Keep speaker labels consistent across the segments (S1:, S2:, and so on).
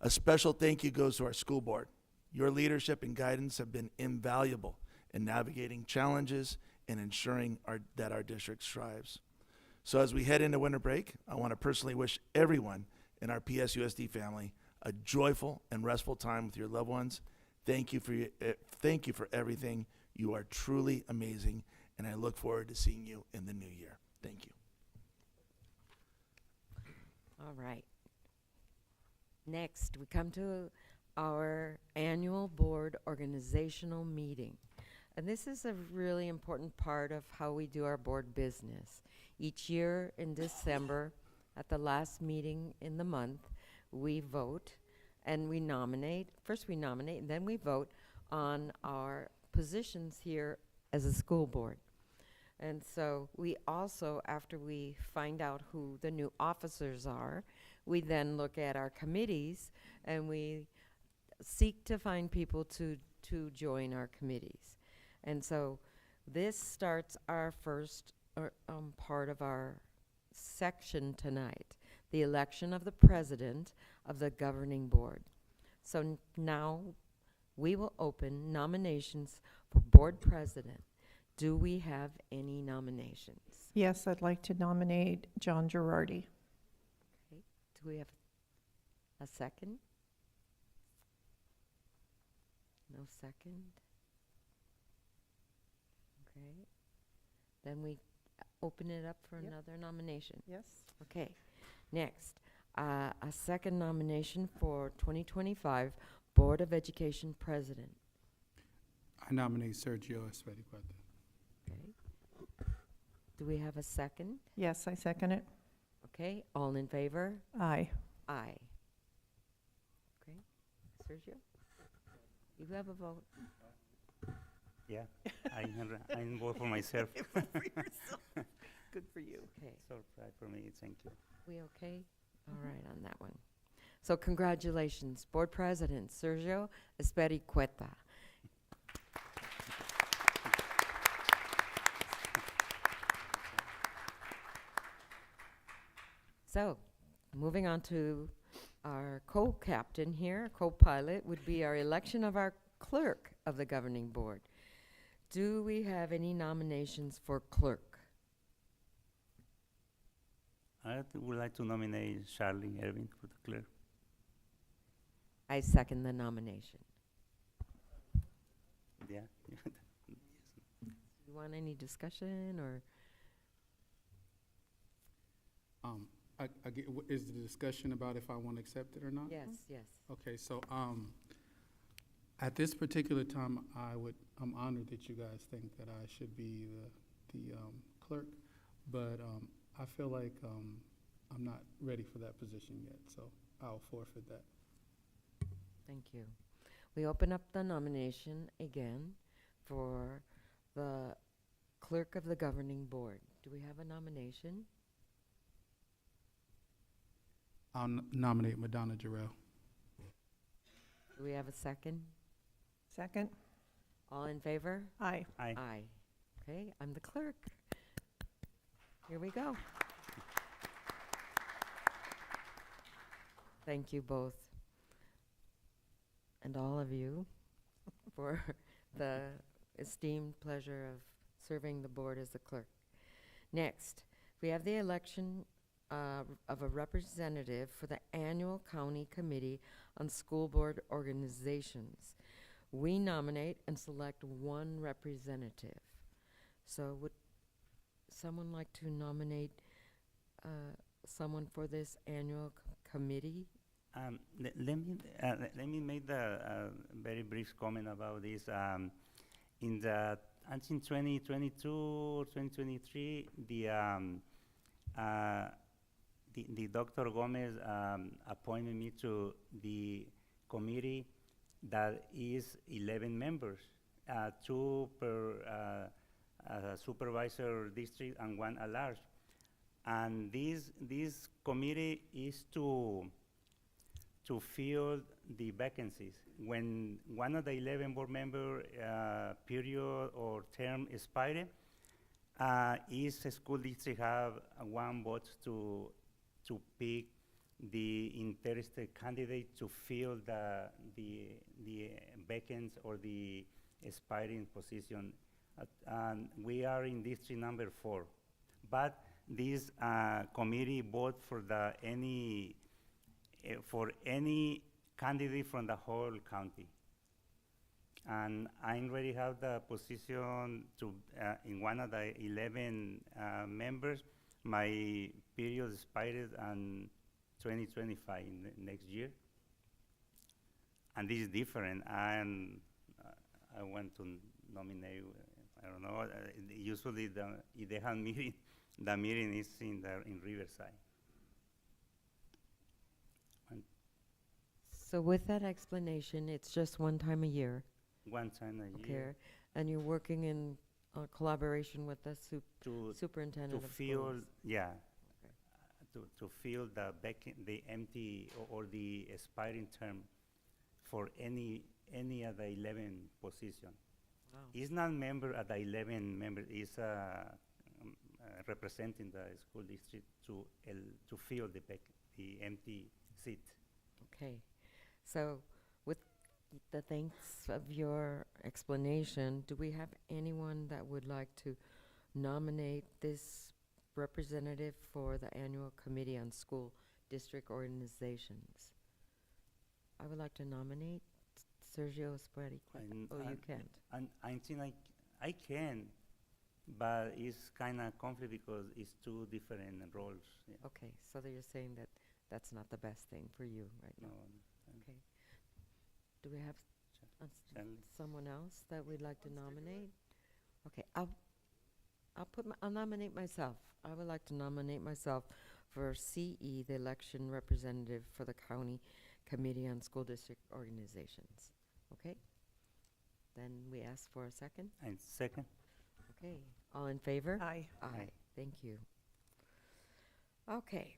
S1: A special thank you goes to our school board. Your leadership and guidance have been invaluable in navigating challenges and ensuring that our district strives. So as we head into winter break, I want to personally wish everyone in our PSUSD family a joyful and restful time with your loved ones. Thank you for everything. You are truly amazing, and I look forward to seeing you in the new year. Thank you.
S2: All right. Next, we come to our annual board organizational meeting. And this is a really important part of how we do our board business. Each year in December, at the last meeting in the month, we vote and we nominate. First we nominate and then we vote on our positions here as a school board. And so we also, after we find out who the new officers are, we then look at our committees and we seek to find people to join our committees. And so this starts our first part of our section tonight, the election of the president of the governing board. So now we will open nominations for board president. Do we have any nominations?
S3: Yes, I'd like to nominate John Girardi.
S2: Okay. Do we have a second? No second? Okay. Then we open it up for another nomination.
S3: Yes.
S2: Okay. Next, a second nomination for 2025 Board of Education President.
S4: I nominate Sergio Espericueta.
S2: Okay. Do we have a second?
S3: Yes, I second it.
S2: Okay. All in favor?
S3: Aye.
S2: Aye. Okay. Sergio? You have a vote.
S5: Yeah, I vote for myself.
S3: Good for you.
S2: Okay.
S5: Surprise for me, thank you.
S2: We okay? All right on that one. So congratulations, Board President Sergio Espericueta. So, moving on to our co-captain here, co-pilot, would be our election of our clerk of the governing board. Do we have any nominations for clerk?
S5: Would like to nominate Charlene Irving for the clerk.
S2: I second the nomination.
S5: Yeah.
S2: You want any discussion or?
S4: Is the discussion about if I want to accept it or not?
S2: Yes, yes.
S4: Okay, so at this particular time, I'm honored that you guys think that I should be the clerk, but I feel like I'm not ready for that position yet, so I'll forfeit that.
S2: Thank you. We open up the nomination again for the clerk of the governing board. Do we have a nomination?
S4: I'll nominate Madonna Jarrell.
S2: Do we have a second?
S3: Second?
S2: All in favor?
S3: Aye.
S5: Aye.
S2: Aye. Okay, I'm the clerk. Here we go. Thank you both and all of you for the esteemed pleasure of serving the board as the clerk. Next, we have the election of a representative for the annual county committee on school board organizations. We nominate and select one representative. So would someone like to nominate someone for this annual committee?
S5: Let me make the very brief comment about this. In the, I think 2022 or 2023, the Dr. Gomez appointed me to the committee that is 11 members, 2 per supervisor district and 1 at large. And this committee is to fill the vacancies. When one of the 11 board member period or term expired, each school district have 1 vote to pick the interested candidate to fill the vacancies or the aspiring position. And we are in district number 4. But this committee vote for any candidate from the whole county. And I already have the position to in one of the 11 members. My period expired in 2025 next year. And this is different. And I want to nominate. I don't know. Usually, if they have meeting, the meeting is in Riverside.
S2: So with that explanation, it's just one time a year,
S5: One time a
S2: okay?
S5: year
S2: And you're working in collaboration with the
S5: to
S2: superintendent of
S5: fill,
S2: schools?
S5: yeah,
S2: Okay.
S5: to fill the empty or the expiring term for any of the 11 position.
S2: Wow.
S5: It's not member at the 11 members. It's representing the school district to fill the empty seat.
S2: Okay. So with the thanks of your explanation, do we have anyone that would like to nominate this representative for the annual committee on school district organizations? I would like to nominate Sergio Esperati.
S5: And
S2: Oh, you can't.
S5: And I think I can, but it's kind of conflict because it's two different roles. Yeah.
S2: Okay, so that you're saying that that's not the best thing for you right
S5: No,
S2: now. Okay. Do we have
S5: Shall-
S2: someone else that we'd like to nominate? Okay, I'll nominate myself. I would like to nominate myself for CE, the election representative for the County Committee on School District Organizations. Okay? Then we ask for a second.
S5: And second,
S2: Okay, all in favor?
S3: Aye.
S2: Aye, thank you. Okay,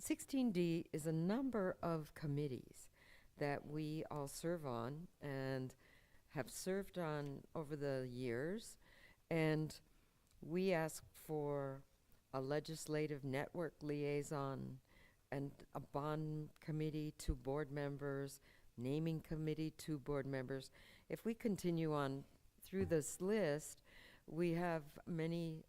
S2: 16D is a number of committees that we all serve on and have served on over the years. And we ask for a legislative network liaison and a bond committee, 2 board members, naming committee, 2 board members. If we continue on through this list, we have many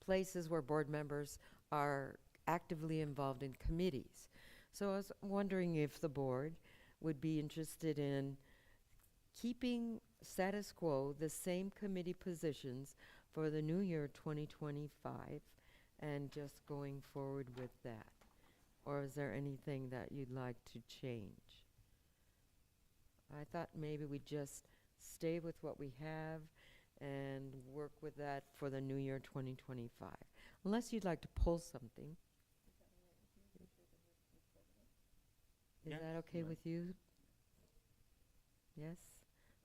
S2: places where board members are actively involved in committees. So I was wondering if the board would be interested in keeping status quo, the same committee positions for the new year 2025, and just going forward with that. Or is there anything that you'd like to change? I thought maybe we just stay with what we have and work with that for the new year 2025. Unless you'd like to pull something. Is
S5: Yeah,
S2: that okay
S5: right.
S2: with you? Yes?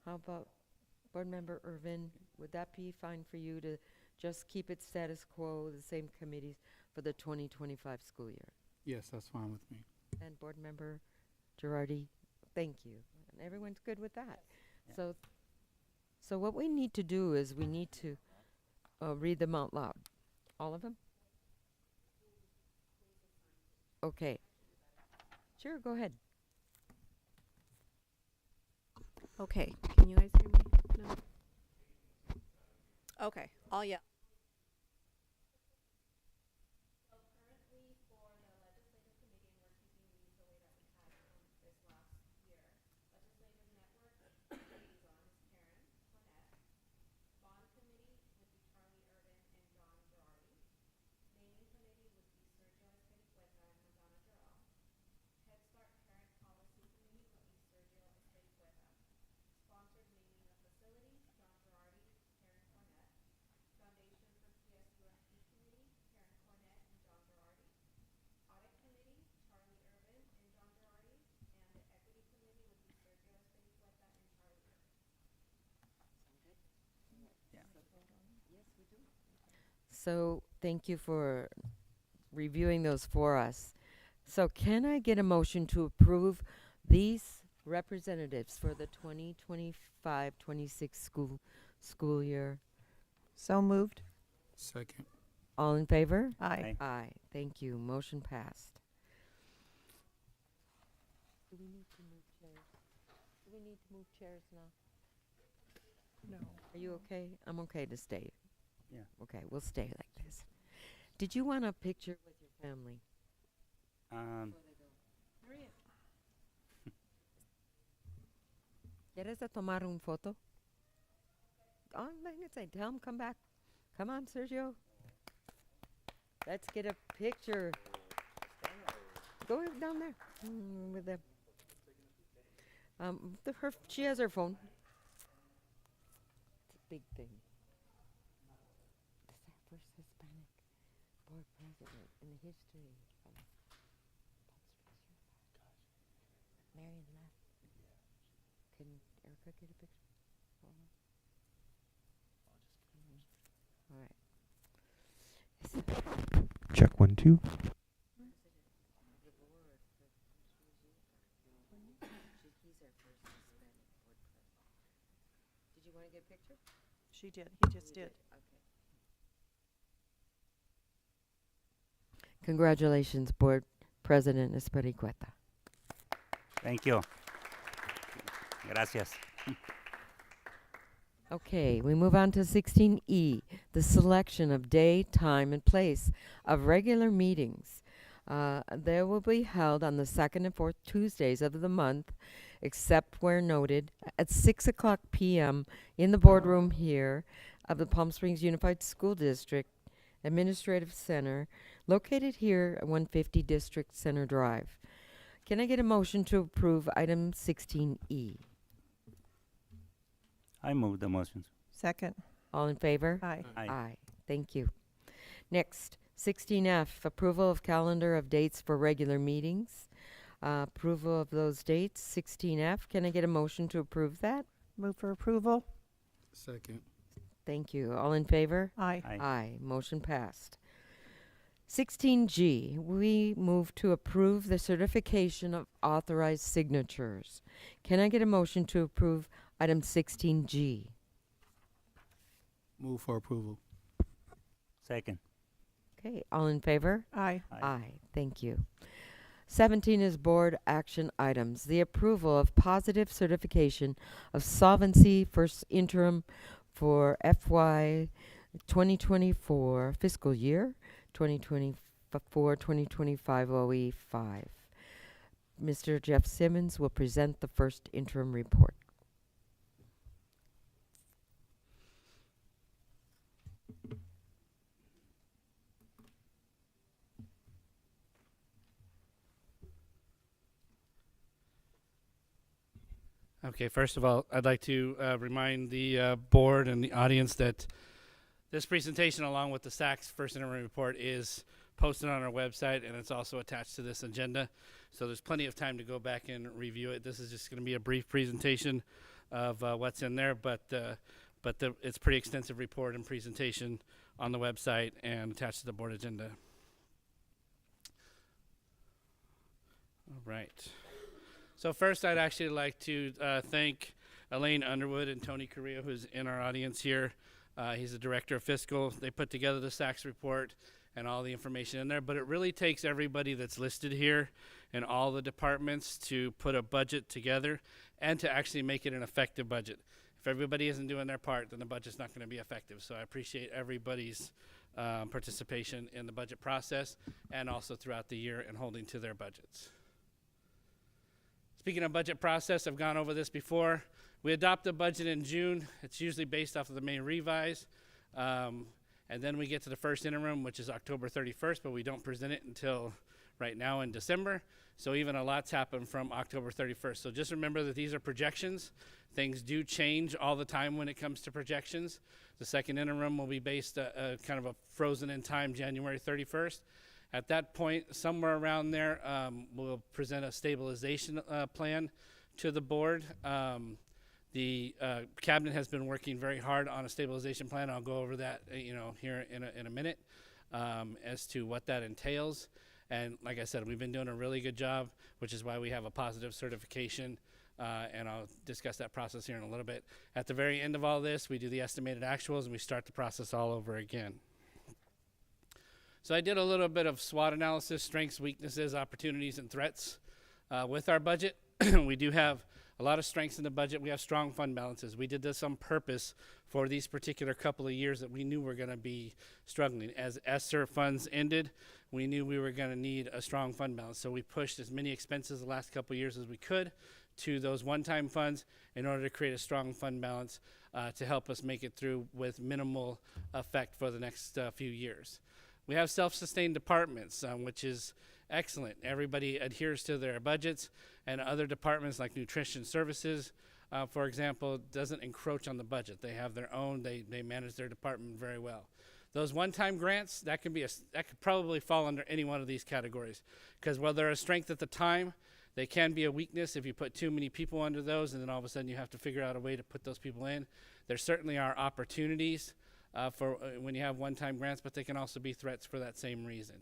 S2: How about Board Member Irvin? Would that be fine for you to just keep it status quo, the same committees for the 2025 school year?
S4: Yes, that's fine with me.
S2: And Board Member Girardi, thank you. And everyone's good with that.
S5: Yeah.
S2: So what we need to do is we need to read them out loud. All of them? Okay. Sure, go ahead.
S6: Okay, can you guys hear me? No? Okay, I'll yell.
S2: So thank you for reviewing those for us. So can I get a motion to approve these representatives for the 2025-26 school year?
S3: So moved.
S4: Second.
S2: All in favor?
S3: Aye.
S2: Aye. Thank you. Motion passed. we need to move chairs? Do we need to move chairs now?
S3: No.
S2: Are you okay? I'm okay to stay.
S5: Yeah.
S2: Okay, we'll stay like this. Did you want a picture with your family? ¿Quieres a tomar un foto? Oh, say, tell him come back. Come on, Sergio. Let's get a picture. Go down there with them. She has her phone. It's a big thing. This is our first Hispanic board president in the history of Palm Springs. Marion left. Can Erica get a picture? All right.
S7: Check 1, 2.
S2: He's our first Hispanic board president. Did you want to get a picture?
S3: She did. He just did.
S2: Okay. Congratulations, Board President Espericueta.
S5: Thank you. Gracias.
S2: Okay, we move on to 16E, the selection of day, time, and place of regular meetings. They will be held on the second and fourth Tuesdays of the month, except where noted, at 6 o'clock p.m. in the boardroom here of the Palm Springs Unified School District Administrative Center, located here at 150 District Center Drive. Can I get a motion to approve item 16E?
S5: I move the motions.
S3: Second.
S2: All in favor?
S3: Aye.
S5: Aye.
S2: Thank you. Next, 16F, approval of calendar of dates for regular meetings. Approval of those dates, 16F. Can I get a motion to approve that?
S3: Move for approval.
S4: Second.
S2: Thank you. All in favor?
S3: Aye.
S5: Aye.
S2: Motion passed. 16G, we move to approve the certification of authorized signatures. Can I get a motion to approve item 16G?
S4: Move for approval.
S5: Second.
S2: Okay, all in favor?
S3: Aye.
S2: Aye. Thank you. 17 is board action items. The approval of positive certification of solvency first interim for FY 2024 fiscal year 2024-2025 OE5. Mr. Jeff Simmons will present the first interim report.
S8: Okay, first of all, I'd like to remind the board and the audience that this presentation, along with the SAC's first interim report, is posted on our website, and it's also attached to this agenda. So there's plenty of time to go back and review it. This is just going to be a brief presentation of what's in there, but it's a pretty extensive report and presentation on the website and attached to the board agenda. All right. So first, I'd actually like to thank Elaine Underwood and Tony Carrillo, who's in our audience here. He's the director of fiscal. They put together the SACS report and all the information in there, but it really takes everybody that's listed here and all the departments to put a budget together and to actually make it an effective budget. If everybody isn't doing their part, then the budget's not going to be effective. So I appreciate everybody's participation in the budget process and also throughout the year and holding to their budgets. Speaking of budget process, I've gone over this before. We adopt a budget in June. It's usually based off of the May revise. And then we get to the first interim, which is October 31st, but we don't present it until right now in December. So even a lot's happened from October 31st. So just remember that these are projections. Things do change all the time when it comes to projections. The second interim will be based kind of a frozen in time January 31st. At that point, somewhere around there, we'll present a stabilization plan to the board. The cabinet has been working very hard on a stabilization plan. I'll go over that, here in a minute, as to what that entails. And like I said, we've been doing a really good job, which is why we have a positive certification. And I'll discuss that process here in a little bit. At the very end of all this, we do the estimated actuals and we start the process all over again. So I did a little bit of SWOT analysis, strengths, weaknesses, opportunities, and threats with our budget. we do have a lot of strengths in the budget. We have strong fund balances. We did this on purpose for these particular couple of years that we knew were going to be struggling. As ESSER funds ended, we knew we were going to need a strong fund balance. So we pushed as many expenses the last couple of years as we could to those one-time funds in order to create a strong fund balance to help us make it through with minimal effect for the next few years. We have self-sustained departments, which is excellent. Everybody adheres to their budgets, and other departments like nutrition services, for example, doesn't encroach on the budget. They have their own, they manage their department very well. Those one-time grants, that could probably fall under any one of these categories, because while they're a strength at the time, they can be a weakness if you put too many people under those, and then all of a sudden you have to figure out a way to put those people in. There certainly are opportunities for when you have one-time grants, but they can also be threats for that same reason.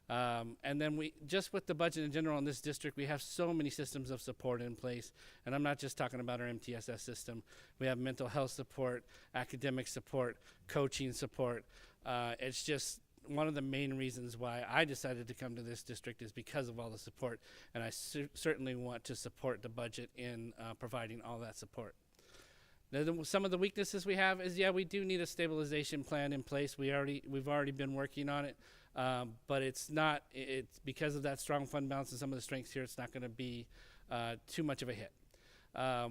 S8: And then just with the budget in general in this district, we have so many systems of support in place. And I'm not just talking about our MTSS system. We have mental health support, academic support, coaching support. It's just one of the main reasons why I decided to come to this district is because of all the support. And I certainly want to support the budget in providing all that support. Some of the weaknesses we have is, we do need a stabilization plan in place. We've already been working on it. But it's because of that strong fund balance and some of the strengths here, it's not going to be too much of a hit.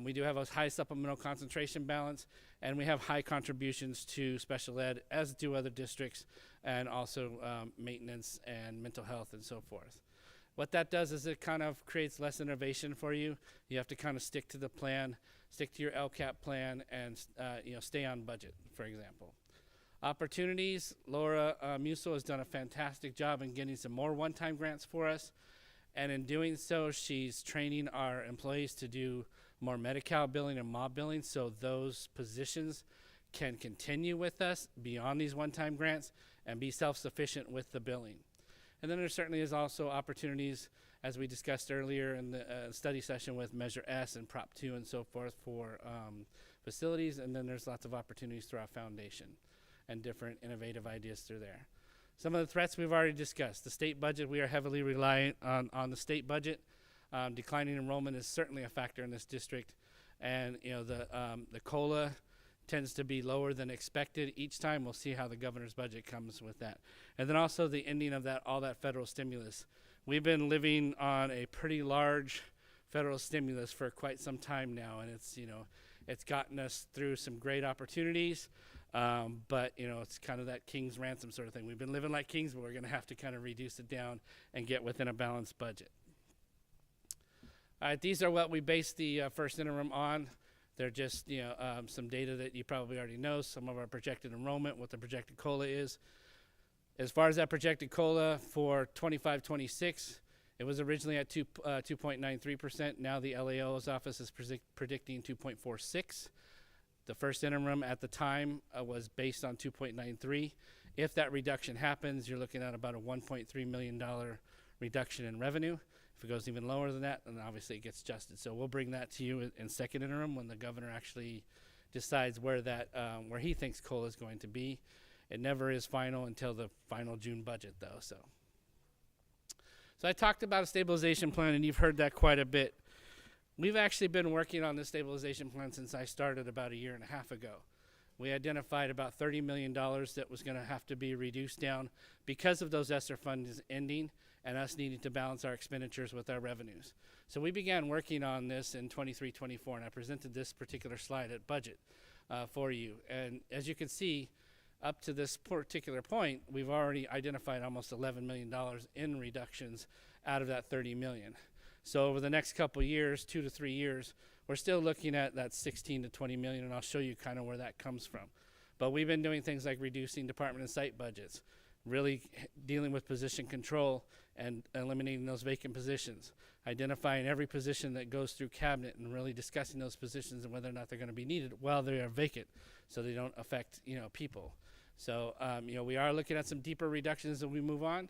S8: We do have a high supplemental concentration balance, and we have high contributions to special ed, as do other districts, and also maintenance and mental health and so forth. What that does is it kind of creates less innovation for you. You have to kind of stick to the plan, stick to your LCAP plan, and stay on budget, for example. Opportunities, Laura Musso has done a fantastic job in getting some more one-time grants for us. And in doing so, she's training our employees to do more Medi-Cal billing and mob billing, so those positions can continue with us beyond these one-time grants and be self-sufficient with the billing. And then there certainly is also opportunities, as we discussed earlier in the study session with Measure S and Prop 2 and so forth for facilities. And then there's lots of opportunities through our foundation and different innovative ideas through there. Some of the threats we've already discussed. The state budget, we are heavily reliant on the state budget. Declining enrollment is certainly a factor in this district. And the COLA tends to be lower than expected each time. We'll see how the governor's budget comes with that. And then also the ending of all that federal stimulus. We've been living on a pretty large federal stimulus for quite some time now, and it's gotten us through some great opportunities. But it's kind of that king's ransom sort of thing. We've been living like kings, but we're going to have to kind of reduce it down and get within a balanced budget. All right, these are what we based the first interim on. They're just some data that you probably already know, some of our projected enrollment, what the projected COLA is. As far as that projected COLA for 25-26, it was originally at 2.93%. Now the LAO's office is predicting 2.46. The first interim at the time was based on 2.93. If that reduction happens, you're looking at about a $1.3 million reduction in revenue. If it goes even lower than that, then obviously it gets adjusted. So we'll bring that to you in second interim when the governor actually decides where he thinks COLA is going to be. It never is final until the final June budget, though. So I talked about a stabilization plan, and you've heard that quite a bit. We've actually been working on this stabilization plan since I started about a year and a half ago. We identified about $30 million that was going to have to be reduced down because of those ESSER funds ending and us needing to balance our expenditures with our revenues. So we began working on this in 23-24, and I presented this particular slide at budget for you. And as you can see, up to this particular point, we've already identified almost $11 million in reductions out of that $30 million. So over the next couple of years, 2 to 3 years, we're still looking at that 16 to 20 million, and I'll show you kind of where that comes from. But we've been doing things like reducing department and site budgets, really dealing with position control and eliminating those vacant positions, identifying every position that goes through cabinet and really discussing those positions and whether or not they're going to be needed while they are vacant so they don't affect, people. So, we are looking at some deeper reductions as we move on.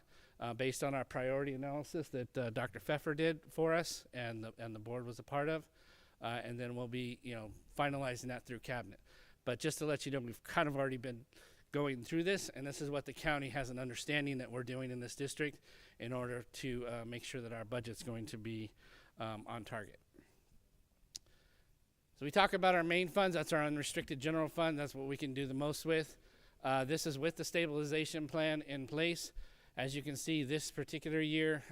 S8: Based on our priority analysis that Dr. Pfeffer did for us and the board was a part of. And then we'll be, finalizing that through cabinet. But just to let you know, we've kind of already been going through this, and this is what the county has an understanding that we're doing in this district in order to make sure that our budget's going to be on target. So we talk about our main funds. That's our unrestricted general fund. That's what we can do the most with. This is with the stabilization plan in place. As you can see, this particular year,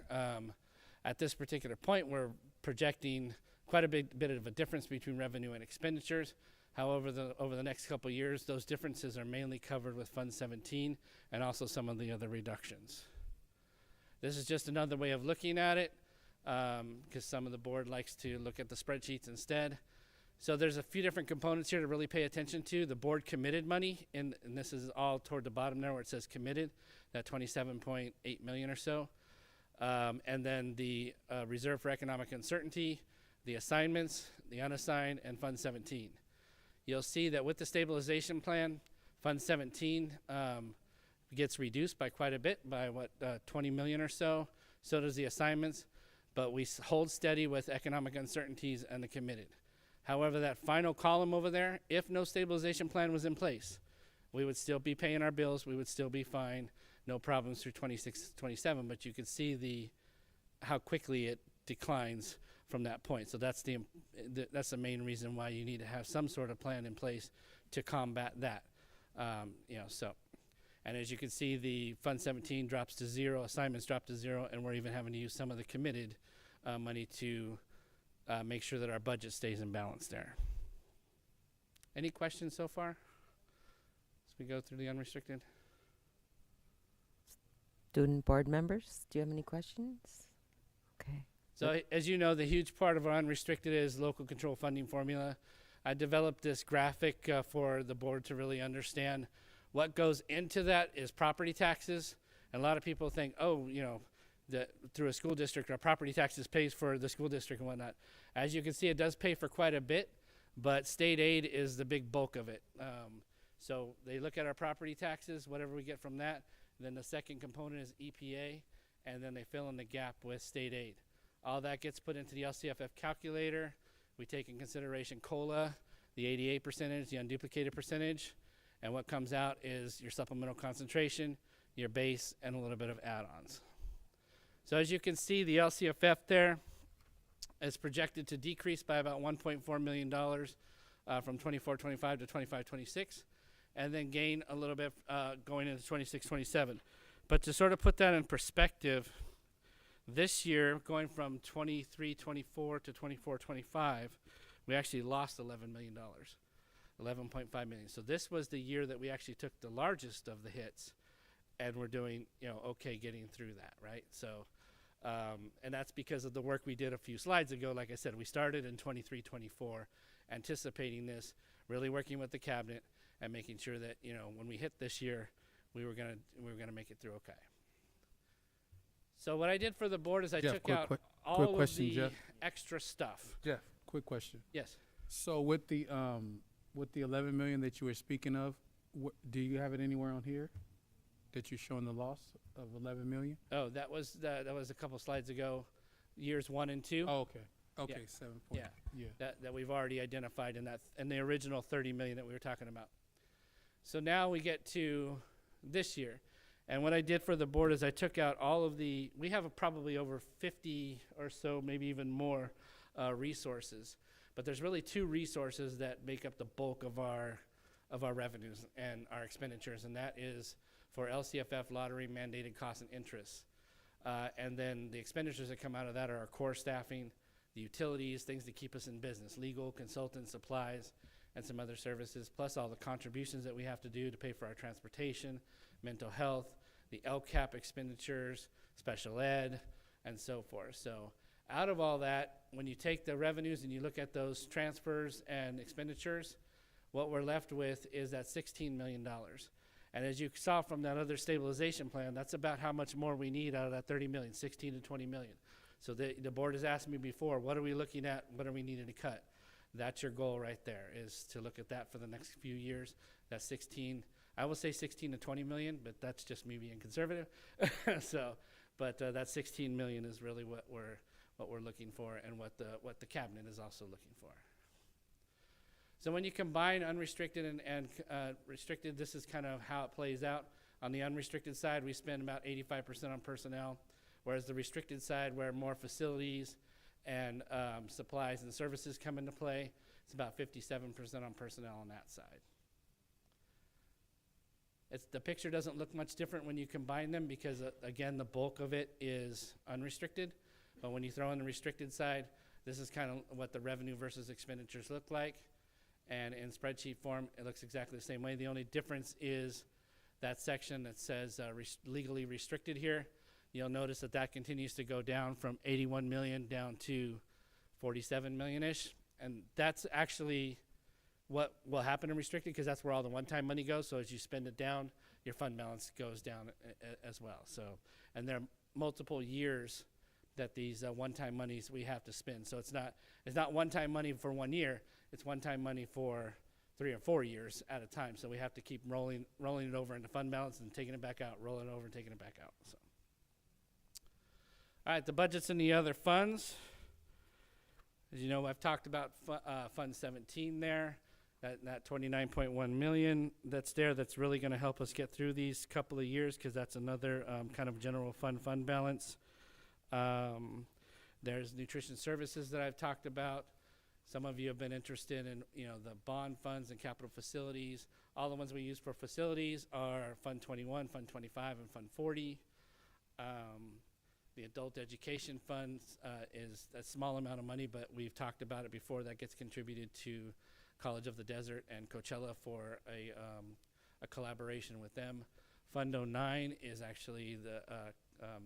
S8: at this particular point, we're projecting quite a bit of a difference between revenue and expenditures. However, over the next couple of years, those differences are mainly covered with Fund 17 and also some of the other reductions. This is just another way of looking at it, because some of the board likes to look at the spreadsheets instead. So there's a few different components here to really pay attention to. The board committed money, and this is all toward the bottom there where it says committed, that 27.8 million or so. And then the reserve for economic uncertainty, the assignments, the unassigned, and Fund 17. You'll see that with the stabilization plan, Fund 17 gets reduced by quite a bit, by 20 million or so. So does the assignments, but we hold steady with economic uncertainties and the committed. However, that final column over there, if no stabilization plan was in place, we would still be paying our bills, we would still be fine, no problems through 26, 27, but you can see how quickly it declines from that point. So that's the main reason why you need to have some sort of plan in place to combat that. And as you can see, the Fund 17 drops to zero, assignments drop to zero, and we're even having to use some of the committed money to make sure that our budget stays in balance there. Any questions so far as we go through the unrestricted?
S2: Student board members, do you have any questions? Okay.
S8: So as you know, the huge part of our unrestricted is local control funding formula. I developed this graphic for the board to really understand what goes into that is property taxes. And a lot of people think, oh, that through a school district, our property taxes pays for the school district and whatnot. As you can see, it does pay for quite a bit, but state aid is the big bulk of it. So they look at our property taxes, whatever we get from that. Then the second component is EPA, and then they fill in the gap with state aid. All that gets put into the LCFF calculator. We take in consideration COLA, the 88 percentage, the unduplicated percentage, and what comes out is your supplemental concentration, your base, and a little bit of add-ons. So as you can see, the LCFF there is projected to decrease by about $1.4 million from 24-25 to 25-26, and then gain a little bit going into 26-27. But to sort of put that in perspective, this year, going from 23-24 to 24-25, we actually lost $11 million, $11.5 million. So this was the year that we actually took the largest of the hits, and we're doing, okay getting through that, right? So, and that's because of the work we did a few slides ago. Like I said, we started in 23-24, anticipating this, really working with the cabinet, and making sure that, when we hit this year, we were gonna make it through okay. So what I did for the board is I took out all of
S4: question,
S8: the
S4: Jeff.
S8: extra stuff.
S4: Jeff, quick question.
S8: Yes.
S4: So with the 11 million that you were speaking of, do you have it anywhere on here that you're showing the loss of 11 million?
S8: Oh, that was a couple slides ago, years 1 and 2.
S4: Oh, okay. Okay,
S8: Yeah.
S4: 7 point.
S8: Yeah.
S4: Yeah.
S8: That we've already identified in the original 30 million that we were talking about. So now we get to this year. And what I did for the board is I took out all of we have probably over 50 or so, maybe even more resources. But there's really 2 resources that make up the bulk of our revenues and our expenditures, and that is for LCFF lottery mandated costs and interests. And then the expenditures that come out of that are our core staffing, the utilities, things to keep us in business, legal, consultants, supplies, and some other services, plus all the contributions that we have to do to pay for our transportation, mental health, the LCAP expenditures, special ed, and so forth. So out of all that, when you take the revenues and you look at those transfers and expenditures, what we're left with is that $16 million. And as you saw from that other stabilization plan, that's about how much more we need out of that 30 million, 16 to 20 million. So the board has asked me before, what are we looking at? What are we needing to cut? That's your goal right there, is to look at that for the next few years. That's 16, I will say 16 to 20 million, but that's just me being conservative. But that 16 million is really what we're looking for, and what the cabinet is also looking for. So when you combine unrestricted and restricted, this is kind of how it plays out. On the unrestricted side, we spend about 85% on personnel, whereas the restricted side, where more facilities and supplies and services come into play. It's about 57% on personnel on that side. The picture doesn't look much different when you combine them because, again, the bulk of it is unrestricted. But when you throw in the restricted side, this is kind of what the revenue versus expenditures look like. And in spreadsheet form, it looks exactly the same way. The only difference is that section that says legally restricted here. You'll notice that that continues to go down from 81 million down to 47 million-ish. And that's actually what will happen in restricted because that's where all the one-time money goes. So as you spend it down, your fund balance goes down as well. So, and there are multiple years that these one-time monies we have to spend. So it's not one-time money for 1 year. It's one-time money for 3 or 4 years at a time. So we have to keep rolling it over into fund balance and taking it back out, rolling it over and taking it back out. So, all right, the budgets and the other funds. As you know, I've talked about Fund 17 there. That 29.1 million that's there, that's really going to help us get through these couple of years because that's another kind of general fund balance. There's nutrition services that I've talked about. Some of you have been interested in, the bond funds and capital facilities. All the ones we use for facilities are Fund 21, Fund 25, and Fund 40. The adult education funds is a small amount of money, but we've talked about it before. That gets contributed to College of the Desert and Coachella for a collaboration with them. Fund 09 is actually the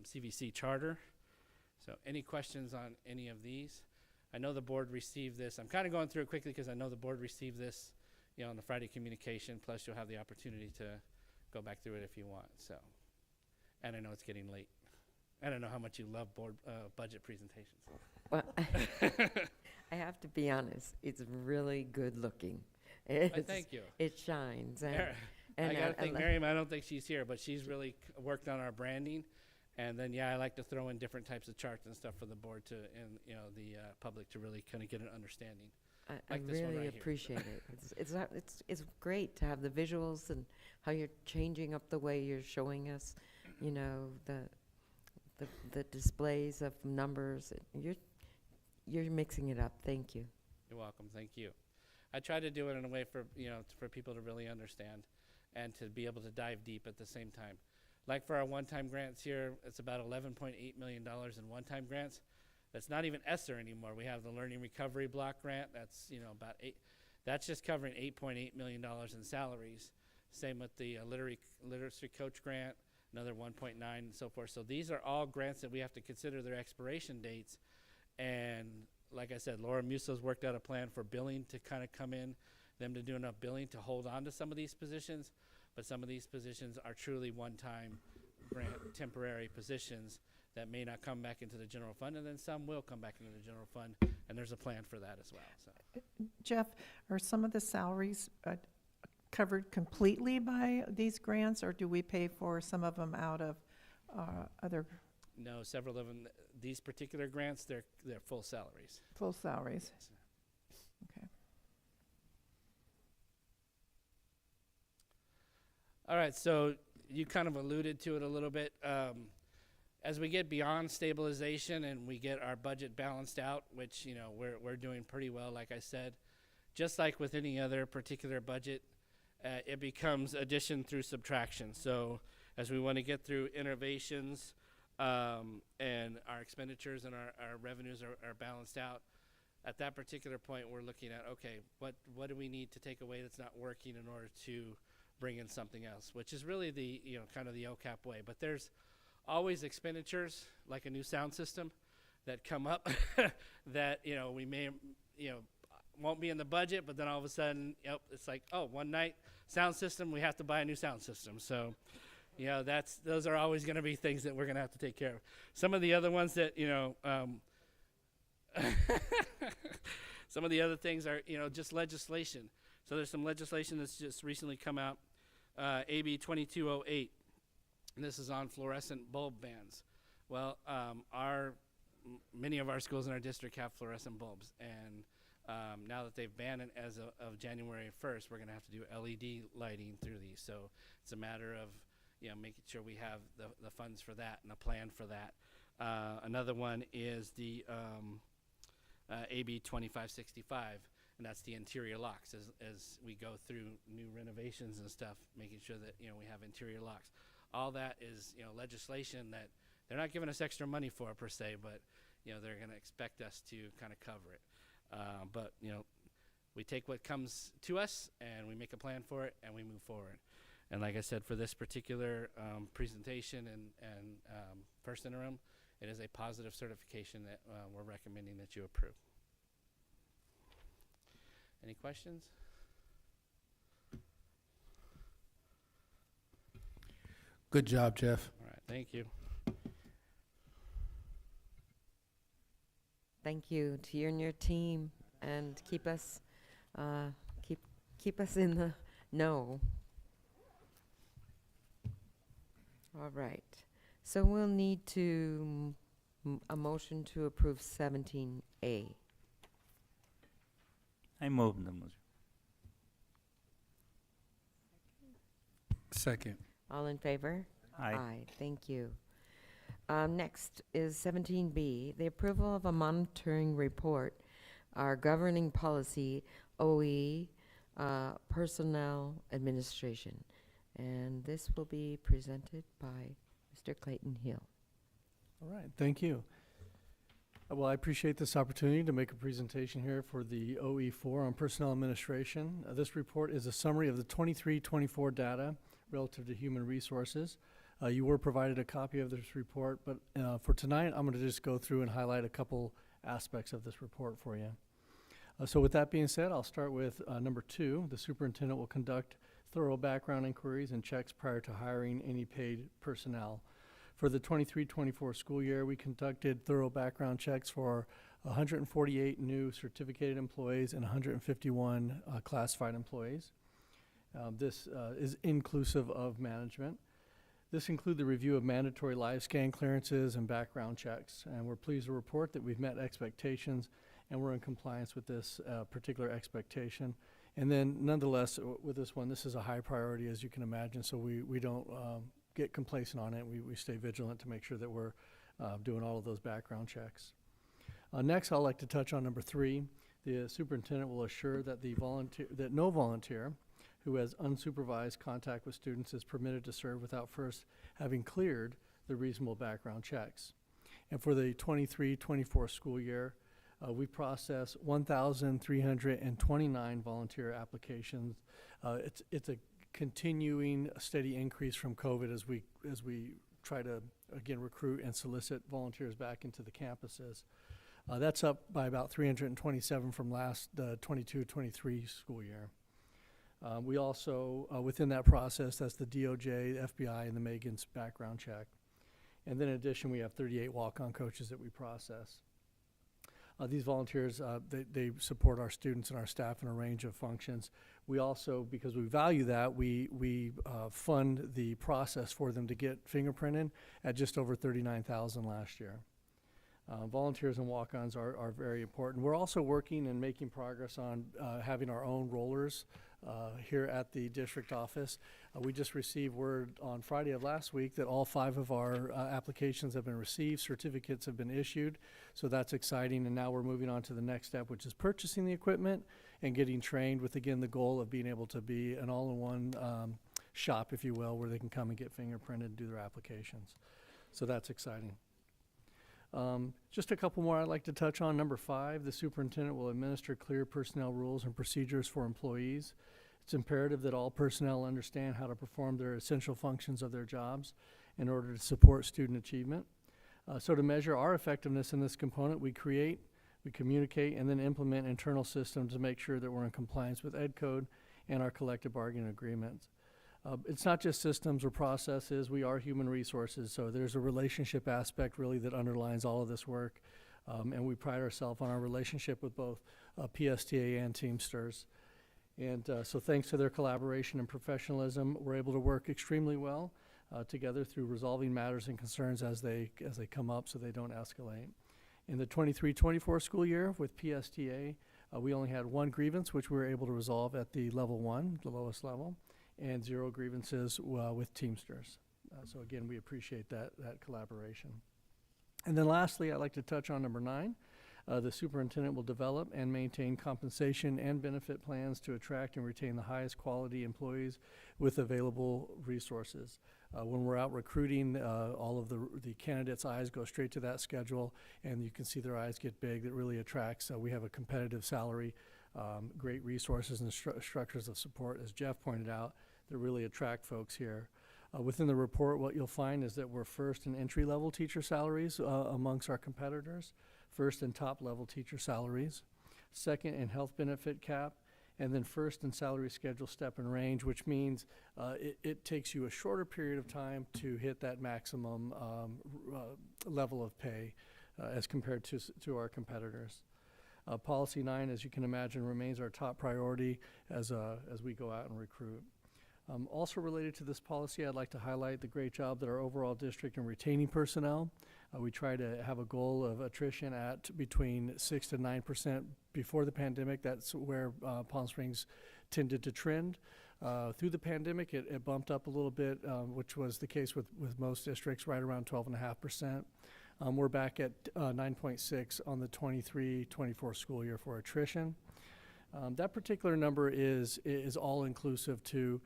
S8: CVC charter. So any questions on any of these? I know the board received this. I'm kind of going through it quickly because I know the board received this, on the Friday communication, plus you'll have the opportunity to go back through it if you want. So, and I know it's getting late. I don't know how much you love board budget presentations.
S2: Well, I have to be honest, it's really good looking.
S8: Thank you.
S2: It shines.
S8: I got to thank Miriam. I don't think she's here, but she's really worked on our branding. And then, I like to throw in different types of charts and stuff for the board and the public to really kind of get an understanding.
S2: I
S8: like this one
S2: really
S8: right here.
S2: appreciate it. It's great to have the visuals and how you're changing up the way you're showing us, the displays of numbers. You're mixing it up. Thank you.
S8: You're welcome. Thank you. I try to do it in a way for for people to really understand and to be able to dive deep at the same time. Like for our one-time grants here, it's about $11.8 million in one-time grants. That's not even ESSER anymore. We have the Learning Recovery Block Grant. That's about that's just covering $8.8 million in salaries. Same with the Literacy Coach Grant, another 1.9 and so forth. So these are all grants that we have to consider their expiration dates. And like I said, Laura Muso's worked out a plan for billing to kind of come in, them to do enough billing to hold on to some of these positions. But some of these positions are truly one-time grant, temporary positions that may not come back into the general fund, and then some will come back into the general fund, and there's a plan for that as well. So,
S3: Jeff, are some of the salaries covered completely by these grants, or do we pay for some of them out of other
S8: no, several of them, these particular grants, they're full salaries.
S3: full salaries? Okay.
S8: All right, so you kind of alluded to it a little bit. As we get beyond stabilization and we get our budget balanced out, which we're doing pretty well, like I said, just like with any other particular budget, it becomes addition through subtraction. So as we want to get through innovations and our expenditures and our revenues are balanced out, at that particular point we're looking at, okay, what do we need to take away that's not working in order to bring in something else, which is really the kind of the OCAP way. But there's always expenditures like a new sound system that come up that we may won't be in the budget, but then all of a sudden it's like, oh, one night sound system, we have to buy a new sound system. So those are always going to be things that we're going to have to take care of. Some of the other ones that some of the other things are just legislation. So there's some legislation that's just recently come out, AB 2208, and this is on fluorescent bulb bans. Well, many of our schools in our district have fluorescent bulbs, and now that they've banned it as of January 1st, we're going to have to do LED lighting through these. So it's a matter of making sure we have the funds for that and a plan for that. Another one is the AB 2565, and that's the interior locks. As we go through new renovations and stuff, making sure that we have interior locks. All that is legislation that they're not giving us extra money for per se, but they're going to expect us to kind of cover it. But we take what comes to us and we make a plan for it and we move forward. And like I said, for this particular presentation and first interim, it is a positive certification that we're recommending that you approve. Any questions?
S4: Good job, Jeff.
S8: All right, thank you.
S2: Thank you to you and your team, and keep us keep us in the know. All right. So we'll need to a motion to approve 17A.
S5: I move the motion.
S4: Second.
S2: All in favor?
S5: Aye.
S2: Thank you. Next is 17B, the approval of a monitoring report, our governing policy, OE, personnel administration. And this will be presented by Mr. Clayton Hill.
S7: All right, thank you. Well, I appreciate this opportunity to make a presentation here for the OE4 on personnel administration. This report is a summary of the 23-24 data relative to human resources. You were provided a copy of this report, but for tonight, I'm going to just go through and highlight a couple aspects of this report for you. So with that being said, I'll start with number 2. The superintendent will conduct thorough background inquiries and checks prior to hiring any paid personnel. For the 23-24 school year, we conducted thorough background checks for 148 new certificated employees and 151 classified employees. This is inclusive of management. This includes the review of mandatory live scan clearances and background checks, and we're pleased to report that we've met expectations and we're in compliance with this particular expectation. And then nonetheless, with this one, this is a high priority, as you can imagine, so we don't get complacent on it. We stay vigilant to make sure that we're doing all of those background checks. Next, I'd like to touch on number 3. The superintendent will assure that no volunteer who has unsupervised contact with students is permitted to serve without first having cleared the reasonable background checks. And for the 23-24 school year, we processed 1,329 volunteer applications. It's a continuing steady increase from COVID as we try to again recruit and solicit volunteers back into the campuses. That's up by about 327 from last 22-23 school year. We also, within that process, that's the DOJ, the FBI, and the Megan's background check. And then in addition, we have 38 walk-on coaches that we process. These volunteers, they support our students and our staff in a range of functions. We also, because we value that, we fund the process for them to get fingerprinted at just over $39,000 last year. Volunteers and walk-ons are very important. We're also working and making progress on having our own rollers here at the district office. We just received word on Friday of last week that all 5 of our applications have been received, certificates have been issued, so that's exciting. And now we're moving on to the next step, which is purchasing the equipment and getting trained with, again, the goal of being able to be an all-in-one shop, if you will, where they can come and get fingerprinted and do their applications. So that's exciting. Just a couple more I'd like to touch on. Number 5, the superintendent will administer clear personnel rules and procedures for employees. It's imperative that all personnel understand how to perform their essential functions of their jobs in order to support student achievement. So to measure our effectiveness in this component, we communicate, and then implement internal systems to make sure that we're in compliance with Ed Code and our collective bargaining agreements. It's not just systems or processes, we are human resources, so there's a relationship aspect really that underlines all of this work, and we pride ourselves on our relationship with both PSTA and Teamsters. And so thanks to their collaboration and professionalism, we're able to work extremely well together through resolving matters and concerns as they come up so they don't escalate. In the 23-24 school year with PSTA, we only had 1 grievance, which we were able to resolve at the level 1, the lowest level, and 0 grievances with Teamsters. So again, we appreciate that collaboration. And then lastly, I'd like to touch on number 9. The superintendent will develop and maintain compensation and benefit plans to attract and retain the highest quality employees with available resources. When we're out recruiting, all of the candidates' eyes go straight to that schedule, and you can see their eyes get big. That really attracts. We have a competitive salary, great resources and structures of support, as Jeff pointed out, that really attract folks here. Within the report, what you'll find is that we're first in entry-level teacher salaries amongst our competitors, first in top-level teacher salaries, second in health benefit cap, and then first in salary schedule step and range, which means it takes you a shorter period of time to hit that maximum level of pay as compared to our competitors. Policy 9, as you can imagine, remains our top priority as we go out and recruit. Also related to this policy, I'd like to highlight the great job that our overall district in retaining personnel. We try to have a goal of attrition at between 6 to 9%. Before the pandemic, that's where Palm Springs tended to trend. Through the pandemic, it bumped up a little bit, which was the case with most districts, right around 12.5%. We're back at 9.6 on the 23-24 school year for attrition. That particular number is all inclusive to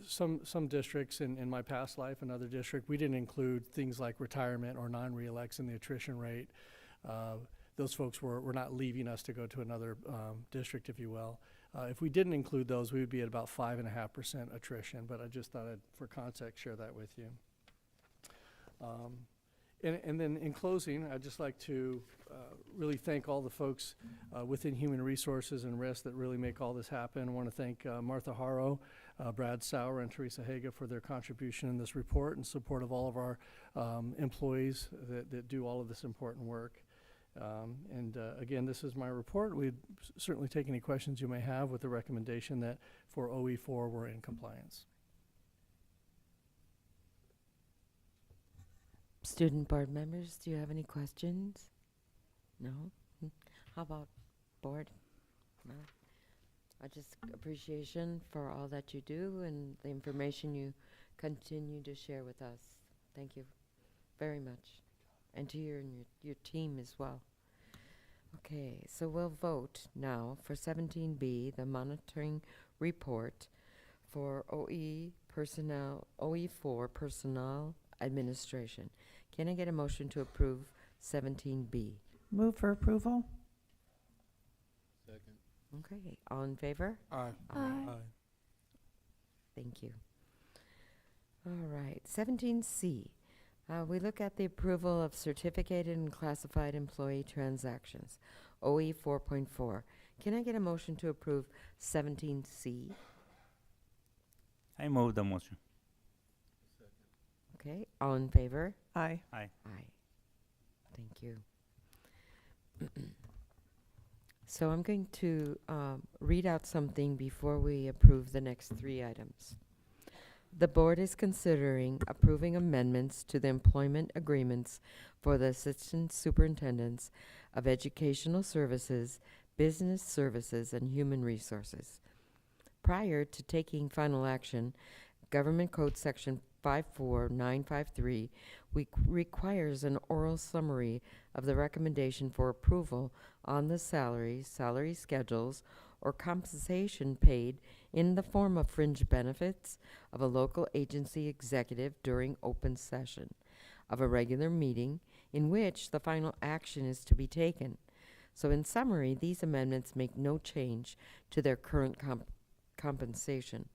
S7: some districts in my past life, another district, we didn't include things like retirement or non-reelects in the attrition rate. Those folks were not leaving us to go to another district, if you will. If we didn't include those, we would be at about 5.5% attrition, but I just thought I'd, for context, share that with you. And then in closing, I'd just like to really thank all the folks within Human Resources and RISC that really make all this happen. I want to thank Martha Haro, Brad Sauer, and Teresa Haga for their contribution in this report and support of all of our employees that do all of this important work. Again, this is my report. We'd certainly take any questions you may have with the recommendation that for OE4 we're in compliance.
S2: Student board members, do you have any questions? No? How about board? No? I just appreciation for all that you do and the information you continue to share with us. Thank you very much. And to your team as well. Okay, so we'll vote now for 17B, the monitoring report for OE4 personnel administration. Can I get a motion to approve 17B?
S3: Move for approval?
S4: Second.
S2: Okay, all in favor?
S4: Aye.
S6: Aye.
S2: Thank you. All right, 17C. We look at the approval of certificated and classified employee transactions, OE 4.4. Can I get a motion to approve 17C?
S5: I move the motion.
S2: Okay, all in favor?
S3: Aye.
S5: Aye.
S2: Aye. Thank you. So I'm going to read out something before we approve the next three items. The board is considering approving amendments to the employment agreements for the assistant superintendents of educational services, business services, and human resources. Prior to taking final action, Government Code Section 54953 requires an oral summary of the recommendation for approval on the salary schedules, or compensation paid in the form of fringe benefits of a local agency executive during open session of a regular meeting in which the final action is to be taken. So in summary, these amendments make no change to their current compensation.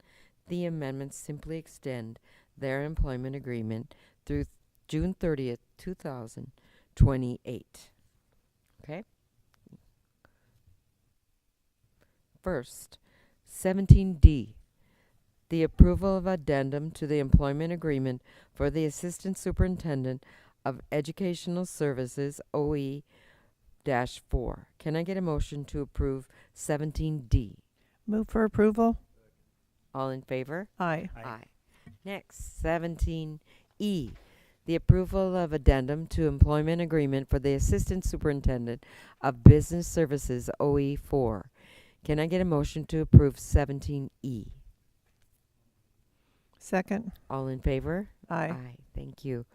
S2: The amendments simply extend their employment agreement through June 30th, 2028. Okay? First, 17D, the approval of addendum to the employment agreement for the Assistant Superintendent of Educational Services, OE-4. Can I get a motion to approve 17D?
S3: Move for approval?
S2: All in favor?
S3: Aye.
S5: Aye.
S2: Next, 17E, the approval of addendum to employment agreement for the Assistant Superintendent of Business Services, OE-4. Can I get a motion to approve 17E?
S3: Second?
S2: All in favor?
S3: Aye.
S2: Thank you.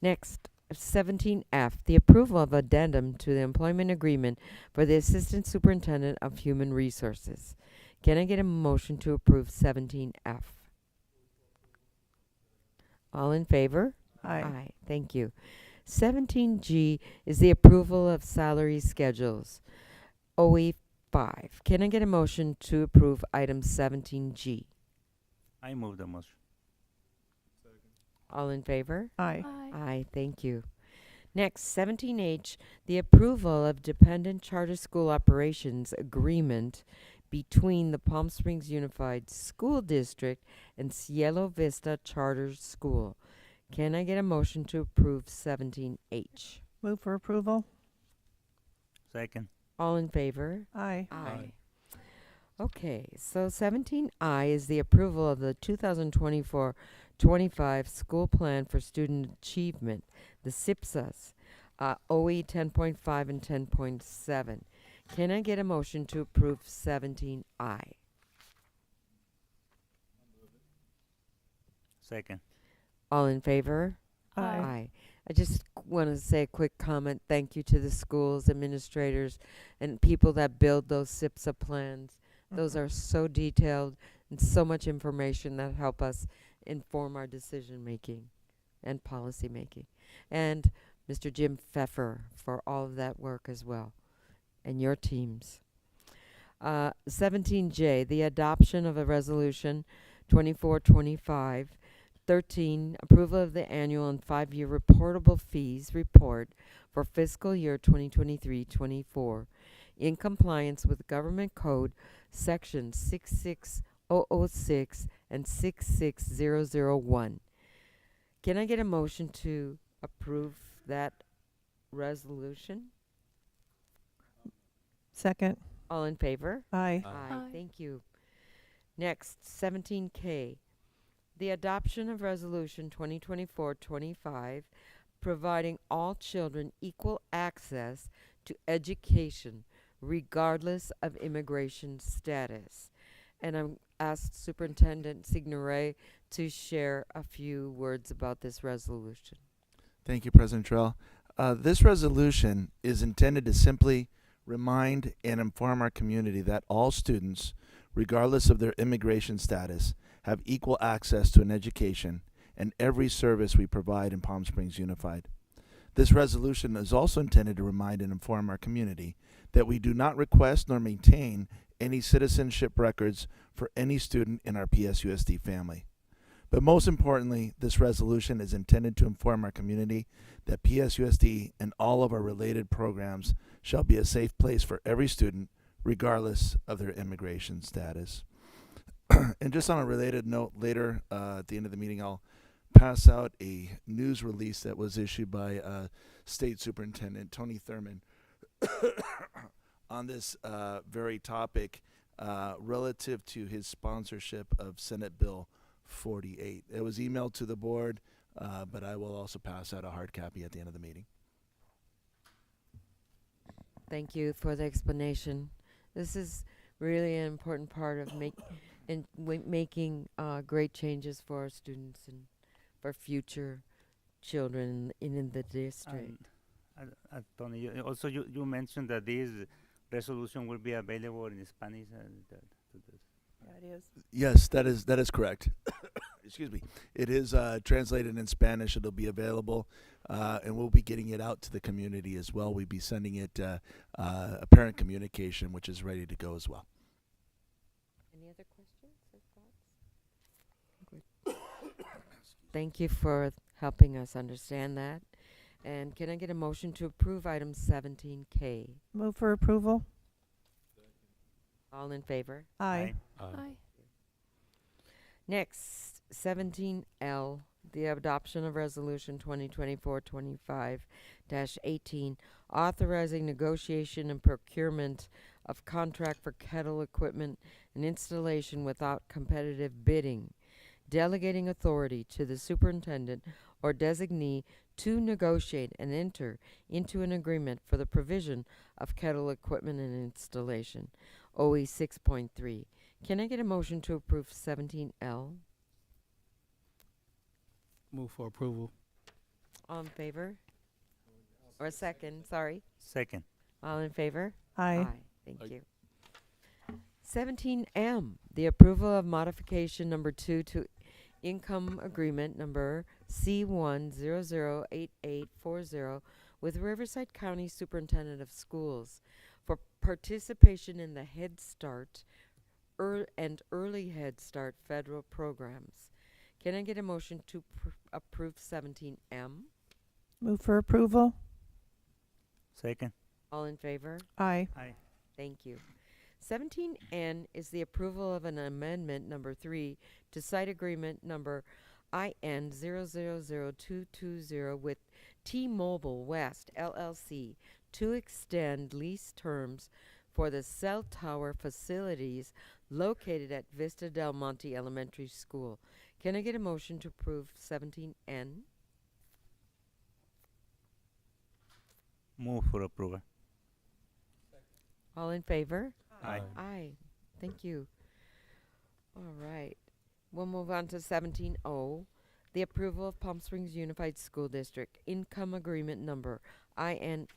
S2: Next, 17F, the approval of addendum to the employment agreement for the Assistant Superintendent of Human Resources. Can I get a motion to approve 17F? All in favor?
S3: Aye.
S2: Thank you. 17G is the approval of salary schedules. OE 5. Can I get a motion to approve item 17G?
S5: I move the motion.
S2: All in favor?
S3: Aye.
S2: Aye, thank you. Next, 17H, the approval of dependent charter school operations agreement between the Palm Springs Unified School District and Cielo Vista Charter School. Can I get a motion to approve 17H?
S3: Move for approval?
S5: Second.
S2: All in favor?
S3: Aye.
S2: Aye. Okay, so 17I is the approval of the 2024-25 school plan for student achievement, the SIPSAS, OE 10.5 and 10.7. Can I get a motion to approve 17I?
S5: Second.
S2: All in favor?
S3: Aye.
S2: I just want to say a quick comment. Thank you to the schools, administrators, and people that build those SIPSA plans. Those are so detailed and so much information that help us inform our decision making and policy making. And Mr. Jim Pfeffer for all of that work as well, and your teams. 17J, the adoption of a resolution 2425. 13, approval of the annual and 5-year reportable fees report for fiscal year 2023-24 in compliance with Government Code Section 66006 and 66001. Can I get a motion to approve that resolution?
S3: Second?
S2: All in favor?
S3: Aye.
S2: Aye. Thank you. Next, 17K. The adoption of Resolution 2024-25, providing all children equal access to education regardless of immigration status. And I'm asked Superintendent Signoret to share a few words about this resolution.
S1: Thank you, President Terrell. This resolution is intended to simply remind and inform our community that all students, regardless of their immigration status, have equal access to an education and every service we provide in Palm Springs Unified. This resolution is also intended to remind and inform our community that we do not request nor maintain any citizenship records for any student in our PSUSD family. But most importantly, this resolution is intended to inform our community that PSUSD and all of our related programs shall be a safe place for every student, regardless of their immigration status. And just on a related note, later at the end of the meeting, I'll pass out a news release that was issued by State Superintendent Tony Thurman on this very topic relative to his sponsorship of Senate Bill 48. It was emailed to the board, but I will also pass out a hard copy at the end of the meeting.
S2: Thank you for the explanation. This is really an important part of making great changes for our students and for future children in the district.
S5: Tony, you mentioned that this resolution will be available in Spanish.
S3: Yeah, it is.
S1: Yes, that is correct. Excuse me. It is translated in Spanish. It'll be available, and we'll be getting it out to the community as well. We'll be sending it a parent communication, which is ready to go as well.
S2: Any other questions or thoughts? Thank you for helping us understand that. And can I get a motion to approve item 17K?
S3: Move for approval?
S2: All in favor?
S3: Aye.
S6: Aye.
S2: Next, 17L, the adoption of Resolution 2024-25-18, authorizing negotiation and procurement of contract for kettle equipment and installation without competitive bidding, delegating authority to the superintendent or designee to negotiate and enter into an agreement for the provision of kettle equipment and installation, OE 6.3. Can I get a motion to approve 17L?
S4: Move for approval.
S2: All in favor? Or a second, sorry.
S5: Second.
S2: All in favor?
S3: Aye.
S2: Thank
S7: Aye.
S2: you. 17M, the approval of modification number 2 to income agreement number C1008840 with Riverside County Superintendent of Schools for participation in the Head Start and Early Head Start federal programs. Can I get a motion to approve 17M?
S3: Move for approval?
S5: Second.
S2: All in favor?
S3: Aye.
S5: Aye.
S2: Thank you. 17N is the approval of an amendment number 3 to site agreement number IN 000220 with T-Mobile West LLC to extend lease terms for the cell tower facilities located at Vista Del Monte Elementary School. Can I get a motion to approve 17N?
S5: Move for approval.
S2: All in favor?
S5: Aye.
S2: Aye. Thank you. All right. We'll move on to 17O, the approval of Palm Springs Unified School District income agreement number IN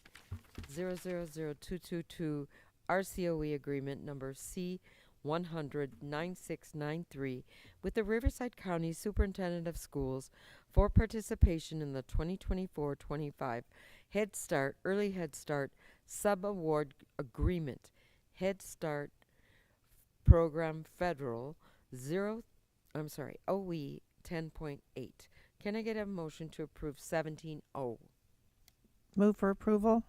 S2: 000222 RCOE agreement number C1009693 with the Riverside County Superintendent of Schools for participation in the 2024-25 Head Start, Early Head Start Sub-Award Agreement, Head Start Program Federal OE 10.8. Can I get a motion to approve 17O?
S3: Move for approval?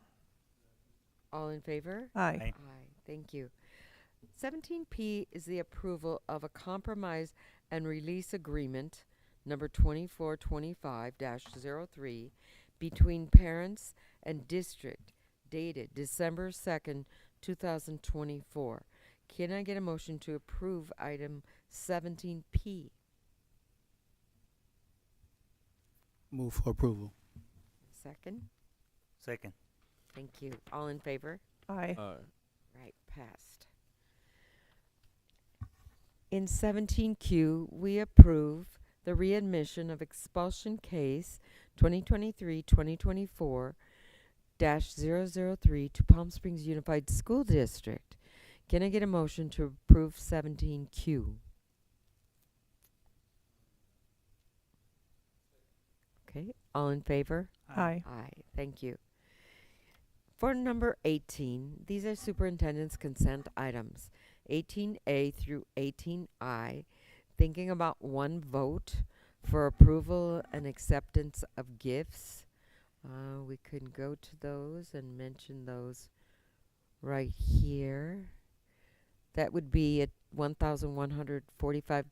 S2: All in favor?
S3: Aye.
S5: Aye.
S2: Aye. Thank you. 17P is the approval of a compromise and release agreement number 2425-03 between parents and district dated December 2nd, 2024. Can I get a motion to approve item 17P?
S4: Move for approval.
S2: Second?
S5: Second.
S2: Thank you. All in favor?
S3: Aye.
S2: Right, passed. In 17Q, we approve the readmission of expulsion case 2023-2024-003 to Palm Springs Unified School District. Can I get a motion to approve 17Q? Okay, all in favor?
S3: Aye.
S2: Aye, thank you. For number 18, these are superintendent's consent items, 18A through 18I, thinking about one vote for approval and acceptance of gifts. We can go to those and mention those right here. That would be a $1,145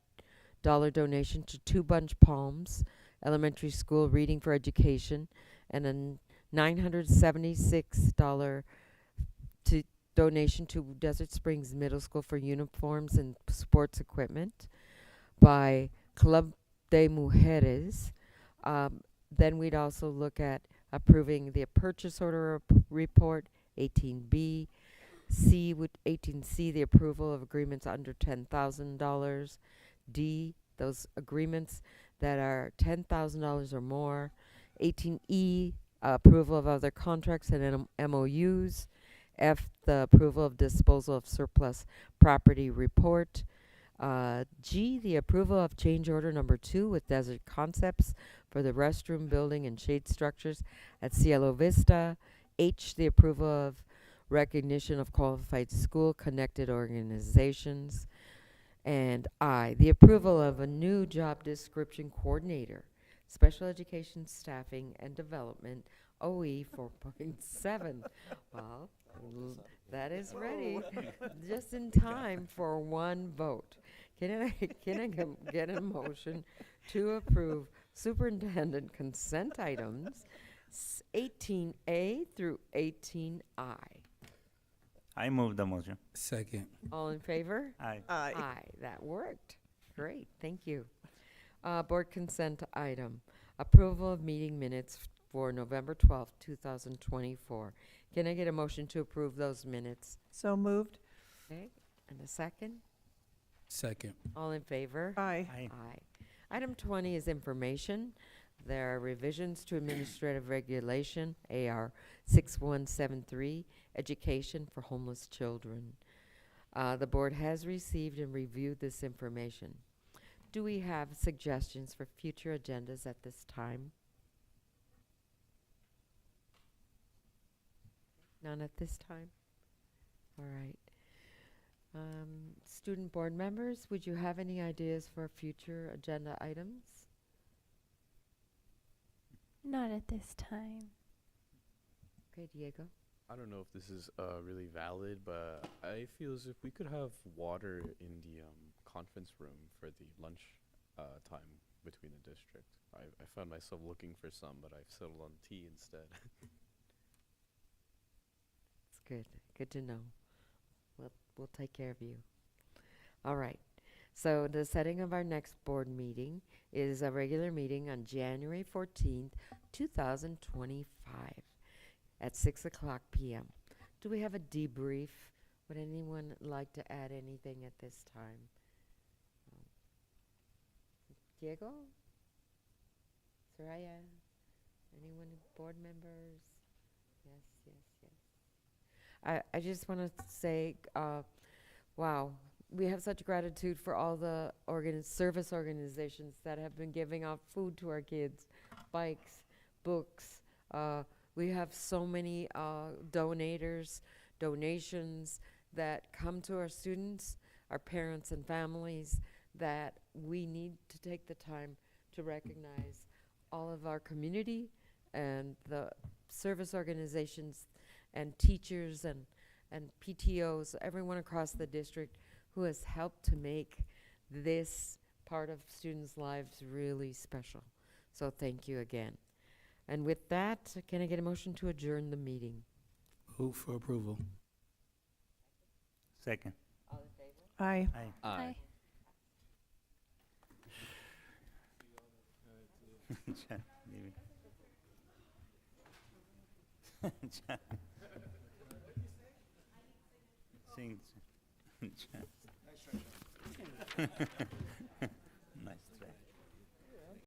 S2: donation to Two Bunch Palms Elementary School Reading for Education, and a $976 donation to Desert Springs Middle School for uniforms and sports equipment by Club de Mujeres. Then we'd also look at approving the purchase order report, 18B. 18C, the approval of agreements under $10,000. D, those agreements that are $10,000 or more. 18E, approval of other contracts and MOUs. F, the approval of disposal of surplus property report. G, the approval of change order number 2 with Desert Concepts for the restroom building and shade structures at Cielo Vista. H, the approval of recognition of qualified school connected organizations. And I, the approval of a new job description coordinator, special education staffing and development, OE 4.7. Well, that is ready just in time for one vote. Can I get a motion to approve superintendent consent items 18A through 18I?
S5: I move the motion.
S4: Second.
S2: All in favor?
S5: Aye.
S2: Aye. That worked. Great. Thank you. Board consent item. Approval of meeting minutes for November 12th, 2024. Can I get a motion to approve those minutes?
S3: So moved?
S2: Okay. And a second?
S4: Second.
S2: All in favor?
S3: Aye.
S5: Aye.
S2: Aye. Item 20 is information. There are revisions to Administrative Regulation, AR 6173, Education for Homeless Children. The board has received and reviewed this information. Do we have suggestions for future agendas at this time? None at this time? All right. Student board members, would you have any ideas for future agenda items?
S6: Not at this time.
S2: Okay, Diego?
S9: I don't know if this is really valid, but I feel as if we could have water in the conference room for the lunch time between the district. I found myself looking for some, but I've settled on tea instead.
S2: It's good. Good to know. We'll take care of you. All right. So the setting of our next board meeting is a regular meeting on January 14th, 2025 at 6 o'clock p.m. Do we have a debrief? Would anyone like to add anything at this time? Diego? Soraya? Anyone, board members? Yes, yes, yes. I just want to say, wow, we have such gratitude for all the service organizations that have been giving out food to our kids, bikes, books. We have so many donations that come to our students, our parents and families, that we need to take the time to recognize all of our community and the service organizations and teachers and PTOs, everyone across the district who has helped to make this part of students' lives really special. So thank you again. And with that, can I get a motion to adjourn the meeting?
S4: Move for approval.
S5: Second.
S2: All in favor?
S3: Aye.
S5: Aye. Sing.